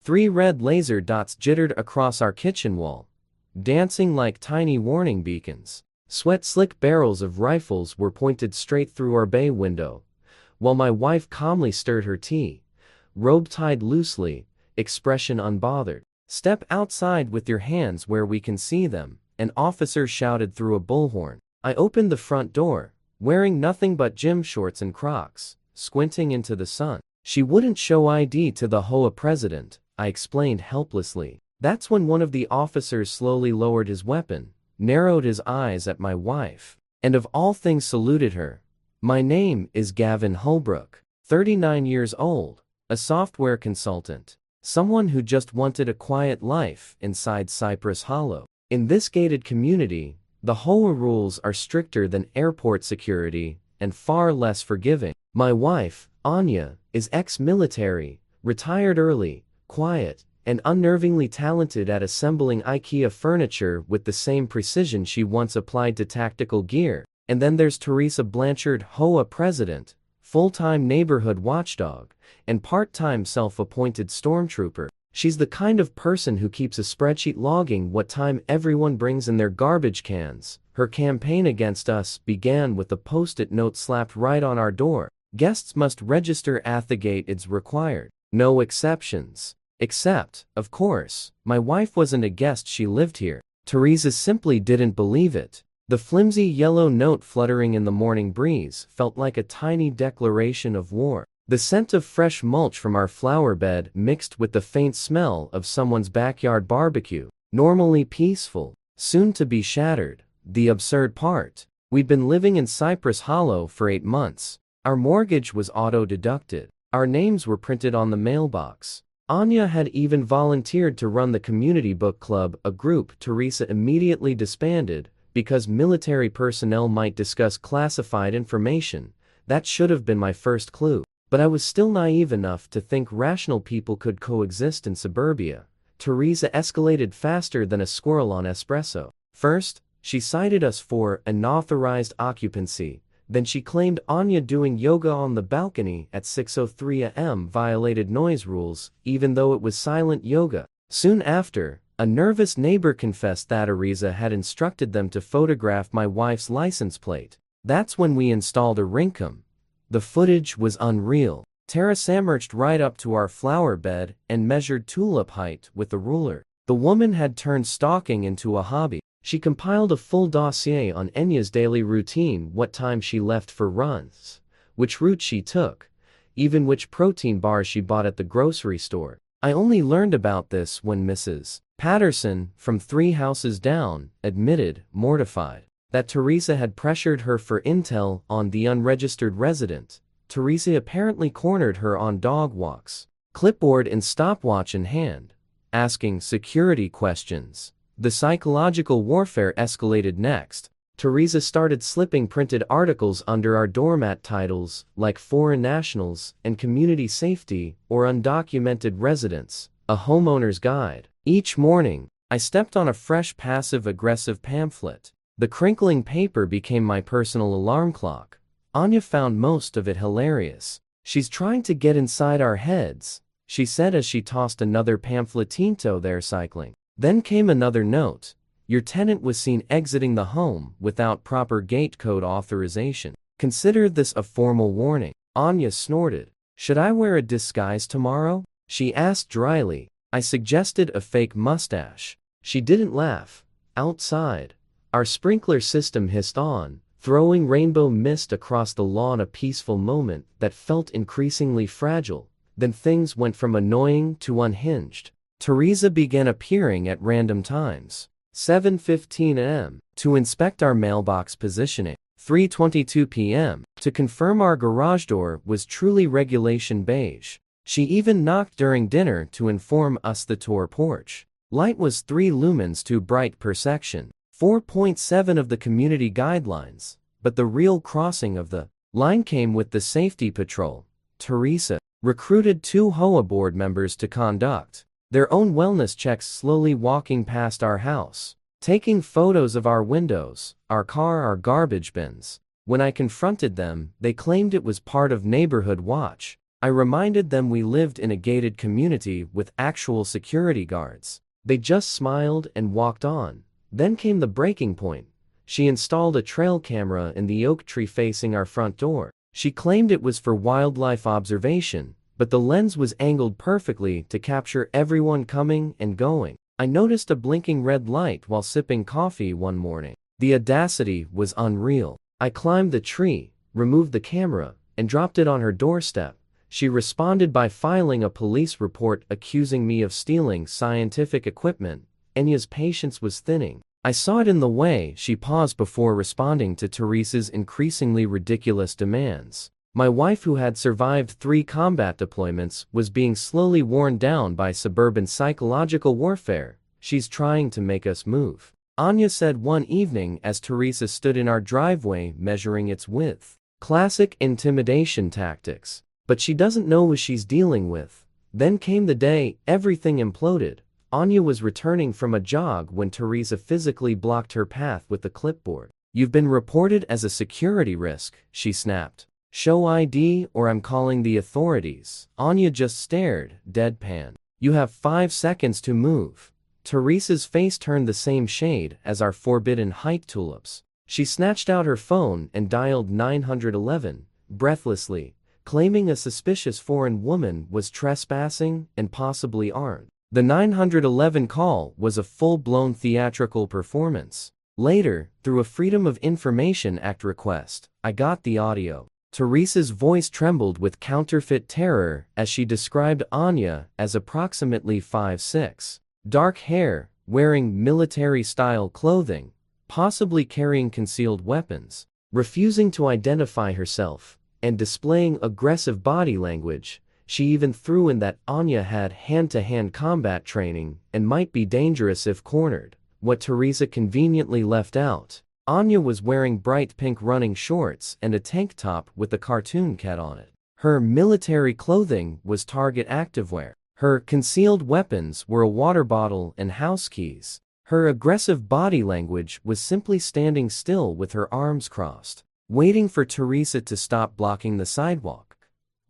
3 red laser dots jittered across our kitchen wall, dancing like tiny warning beacons. Sweat-slick barrels of rifles were pointed straight through our bay window, while my wife calmly stirred her tea, robe tied loosely, expression unbothered. "Step outside with your hands where we can see them," an officer shouted through a bullhorn. I opened the front door, wearing nothing but gym shorts and Crocs, squinting into the sun. "She wouldn't show ID to the HOA president," I explained helplessly. That's when one of the officers slowly lowered his weapon, narrowed his eyes at my wife, and of all things saluted her. "My name is Gavin Holbrook, 39 years old, a software consultant, someone who just wanted a quiet life inside Cypress Hollow. In this gated community, the HOA rules are stricter than airport security and far less forgiving. My wife, Anya, is ex-military, retired early, quiet, and unnervingly talented at assembling IKEA furniture with the same precision she once applied to tactical gear. And then there's Teresa Blanchard, HOA president, full-time neighborhood watchdog, and part-time self-appointed stormtrooper. She's the kind of person who keeps a spreadsheet logging what time everyone brings in their garbage cans. Her campaign against us began with a post-it note slapped right on our door. "Guests must register at the gate. It's required. No exceptions." Except, of course, my wife wasn't a guest, she lived here. Teresa simply didn't believe it. The flimsy yellow note fluttering in the morning breeze felt like a tiny declaration of war. The scent of fresh mulch from our flower bed mixed with the faint smell of someone's backyard barbecue. Normally peaceful, soon to be shattered. The absurd part: we'd been living in Cypress Hollow for 8 months. Our mortgage was auto-deducted. Our names were printed on the mailbox. Anya had even volunteered to run the community book club, a group Teresa immediately disbanded because military personnel might discuss classified information. That should have been my first clue. But I was still naive enough to think rational people could coexist in suburbia. Teresa escalated faster than a squirrel on espresso. First, she cited us for unauthorized occupancy. Then she claimed Anya doing yoga on the balcony at 6:03 a.m. violated noise rules, even though it was silent yoga. Soon after, a nervous neighbor confessed that Teresa had instructed them to photograph my wife's license plate. That's when we installed a ringcam. The footage was unreal. Teresa marched right up to our flower bed and measured tulip height with a ruler. The woman had turned stalking into a hobby. She compiled a full dossier on Enya's daily routine, what time she left for runs, which route she took, even which protein bars she bought at the grocery store. I only learned about this when Mrs. Patterson, from 3 houses down, admitted, mortified, that Teresa had pressured her for intel on the unregistered resident. Teresa apparently cornered her on dog walks, clipboard and stopwatch in hand, asking security questions. The psychological warfare escalated next. Teresa started slipping printed articles under our doormat titles like foreign nationals and community safety or undocumented residents, a homeowner's guide. Each morning, I stepped on a fresh passive-aggressive pamphlet. The crinkling paper became my personal alarm clock. Anya found most of it hilarious. "She's trying to get inside our heads," she said as she tossed another pamphletito there cycling. Then came another note. "Your tenant was seen exiting the home without proper gate code authorization. Consider this a formal warning." Anya snorted. "Should I wear a disguise tomorrow?" she asked dryly. I suggested a fake mustache. She didn't laugh. Outside, our sprinkler system hissed on, throwing rainbow mist across the lawn, a peaceful moment that felt increasingly fragile. Then things went from annoying to unhinged. Teresa began appearing at random times. 7:15 a.m. to inspect our mailbox positioning. 3:22 p.m. to confirm our garage door was truly regulation beige. She even knocked during dinner to inform us the tour porch light was 3 lumens too bright per section. 4.7 of the community guidelines, but the real crossing of the line came with the safety patrol. Teresa recruited 2 HOA board members to conduct their own wellness checks, slowly walking past our house, taking photos of our windows, our car, our garbage bins. When I confronted them, they claimed it was part of neighborhood watch. I reminded them we lived in a gated community with actual security guards. They just smiled and walked on. Then came the breaking point. She installed a trail camera in the oak tree facing our front door. She claimed it was for wildlife observation, but the lens was angled perfectly to capture everyone coming and going. I noticed a blinking red light while sipping coffee one morning. The audacity was unreal. I climbed the tree, removed the camera, and dropped it on her doorstep. She responded by filing a police report accusing me of stealing scientific equipment. Anya's patience was thinning. I saw it in the way she paused before responding to Teresa's increasingly ridiculous demands. My wife, who had survived 3 combat deployments, was being slowly worn down by suburban psychological warfare. She's trying to make us move, Anya said one evening as Teresa stood in our driveway measuring its width. Classic intimidation tactics. But she doesn't know what she's dealing with. Then came the day everything imploded. Anya was returning from a jog when Teresa physically blocked her path with the clipboard. "You've been reported as a security risk," she snapped. "Show ID or I'm calling the authorities." Anya just stared, deadpan. "You have 5 seconds to move." Teresa's face turned the same shade as our forbidden height tulips. She snatched out her phone and dialed 911, breathlessly, claiming a suspicious foreign woman was trespassing and possibly armed. The 911 call was a full-blown theatrical performance. Later, through a Freedom of Information Act request, I got the audio. Teresa's voice trembled with counterfeit terror as she described Anya as approximately 5'6", dark hair, wearing military-style clothing, possibly carrying concealed weapons, refusing to identify herself, and displaying aggressive body language. She even threw in that Anya had hand-to-hand combat training and might be dangerous if cornered. What Teresa conveniently left out: Anya was wearing bright pink running shorts and a tank top with a cartoon cat on it. Her military clothing was Target activewear. Her concealed weapons were a water bottle and house keys. Her aggressive body language was simply standing still with her arms crossed, waiting for Teresa to stop blocking the sidewalk.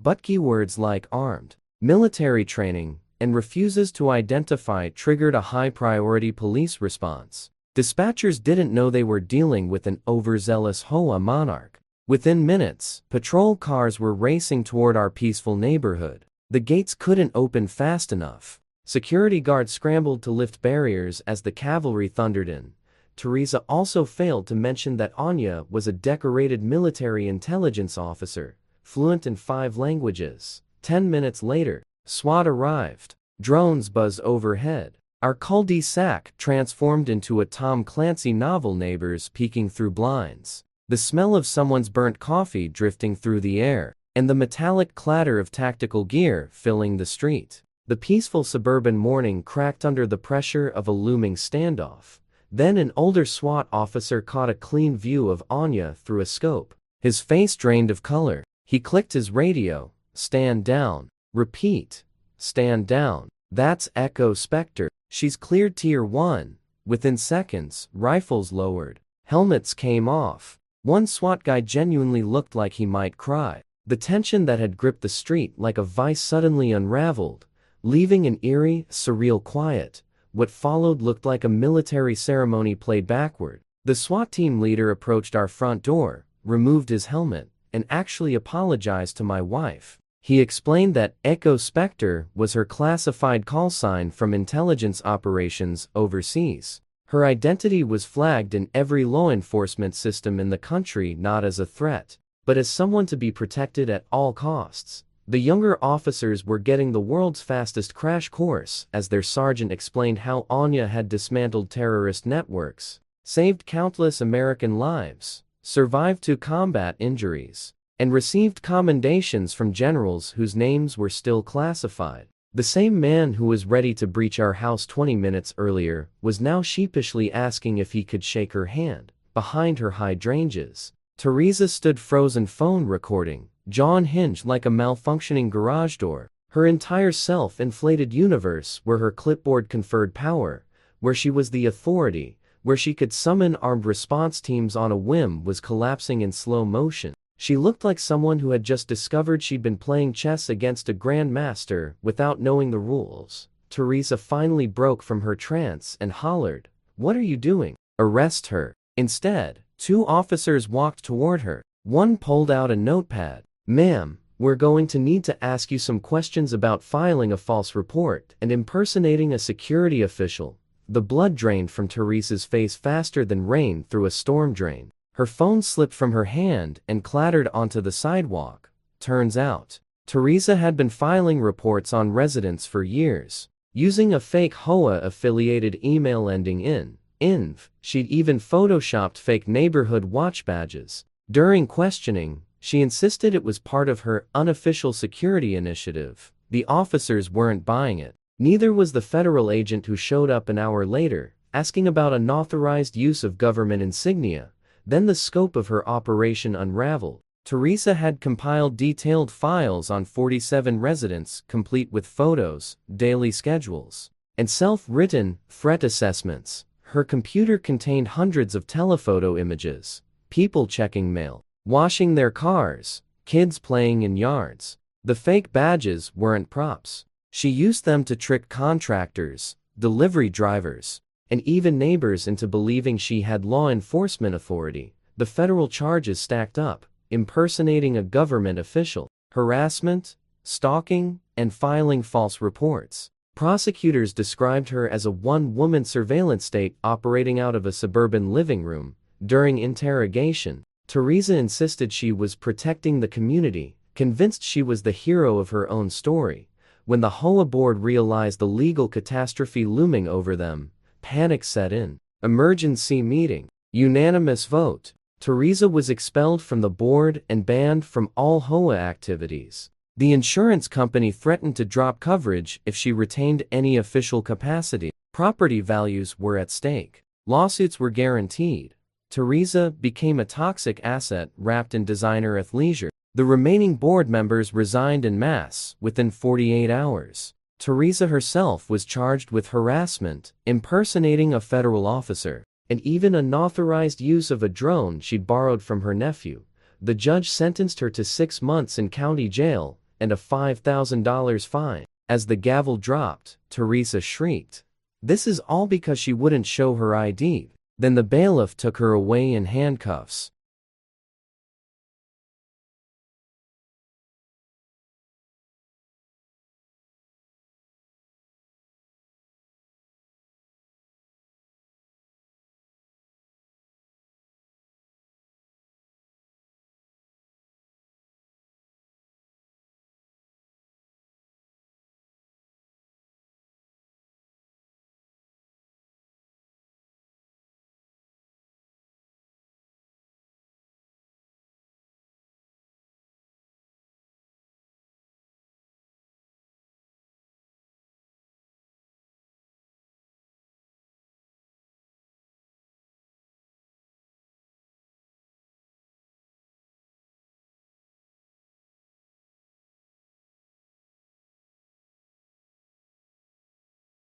But keywords like armed, military training, and refuses to identify triggered a high-priority police response. Dispatchers didn't know they were dealing with an overzealous HOA monarch. Within minutes, patrol cars were racing toward our peaceful neighborhood. The gates couldn't open fast enough. Security guards scrambled to lift barriers as the cavalry thundered in. Teresa also failed to mention that Anya was a decorated military intelligence officer, fluent in 5 languages. 10 minutes later, SWAT arrived. Drones buzzed overhead. Our cul-de-sac transformed into a Tom Clancy novel, neighbors peeking through blinds, the smell of someone's burnt coffee drifting through the air, and the metallic clatter of tactical gear filling the street. The peaceful suburban morning cracked under the pressure of a looming standoff. Then an older SWAT officer caught a clean view of Anya through a scope. His face drained of color. He clicked his radio. "Stand down. Repeat. Stand down." "That's Echo Spectre. She's cleared Tier 1. Within seconds, rifles lowered. Helmets came off. One SWAT guy genuinely looked like he might cry. The tension that had gripped the street like a vice suddenly unraveled, leaving an eerie, surreal quiet. What followed looked like a military ceremony played backward. The SWAT team leader approached our front door, removed his helmet, and actually apologized to my wife. He explained that Echo Spectre was her classified call sign from intelligence operations overseas. Her identity was flagged in every law enforcement system in the country not as a threat, but as someone to be protected at all costs. The younger officers were getting the world's fastest crash course as their sergeant explained how Anya had dismantled terrorist networks, saved countless American lives, survived 2 combat injuries, and received commendations from generals whose names were still classified. The same man who was ready to breach our house 20 minutes earlier was now sheepishly asking if he could shake her hand. Behind her hydrangeas, Teresa stood frozen, phone recording, jaw unhinged like a malfunctioning garage door. Her entire self-inflated universe where her clipboard conferred power, where she was the authority, where she could summon armed response teams on a whim was collapsing in slow motion. She looked like someone who had just discovered she'd been playing chess against a grandmaster without knowing the rules. Teresa finally broke from her trance and hollered, "What are you doing? Arrest her." Instead, two officers walked toward her. One pulled out a notepad. "Ma'am, we're going to need to ask you some questions about filing a false report and impersonating a security official." The blood drained from Teresa's face faster than rain through a storm drain. Her phone slipped from her hand and clattered onto the sidewalk. Turns out, Teresa had been filing reports on residents for years. Using a fake HOA-affiliated email ending in INV, she'd even photoshopped fake neighborhood watch badges. During questioning, she insisted it was part of her unofficial security initiative. The officers weren't buying it. Neither was the federal agent who showed up an hour later, asking about unauthorized use of government insignia. Then the scope of her operation unraveled. Teresa had compiled detailed files on 47 residents, complete with photos, daily schedules, and self-written threat assessments. Her computer contained hundreds of telephoto images, people checking mail, washing their cars, kids playing in yards. The fake badges weren't props. She used them to trick contractors, delivery drivers, and even neighbors into believing she had law enforcement authority. The federal charges stacked up: impersonating a government official, harassment, stalking, and filing false reports. Prosecutors described her as a one-woman surveillance state operating out of a suburban living room. During interrogation, Teresa insisted she was protecting the community, convinced she was the hero of her own story. When the HOA board realized the legal catastrophe looming over them, panic set in. Emergency meeting. Unanimous vote. Teresa was expelled from the board and banned from all HOA activities. The insurance company threatened to drop coverage if she retained any official capacity. Property values were at stake. Lawsuits were guaranteed. Teresa became a toxic asset wrapped in designer athleisure. The remaining board members resigned en masse within 48 hours. Teresa herself was charged with harassment, impersonating a federal officer, and even unauthorized use of a drone she'd borrowed from her nephew. The judge sentenced her to 6 months in county jail and a $5,000 fine. As the gavel dropped, Teresa shrieked. This is all because she wouldn't show her ID. Then the bailiff took her away in handcuffs.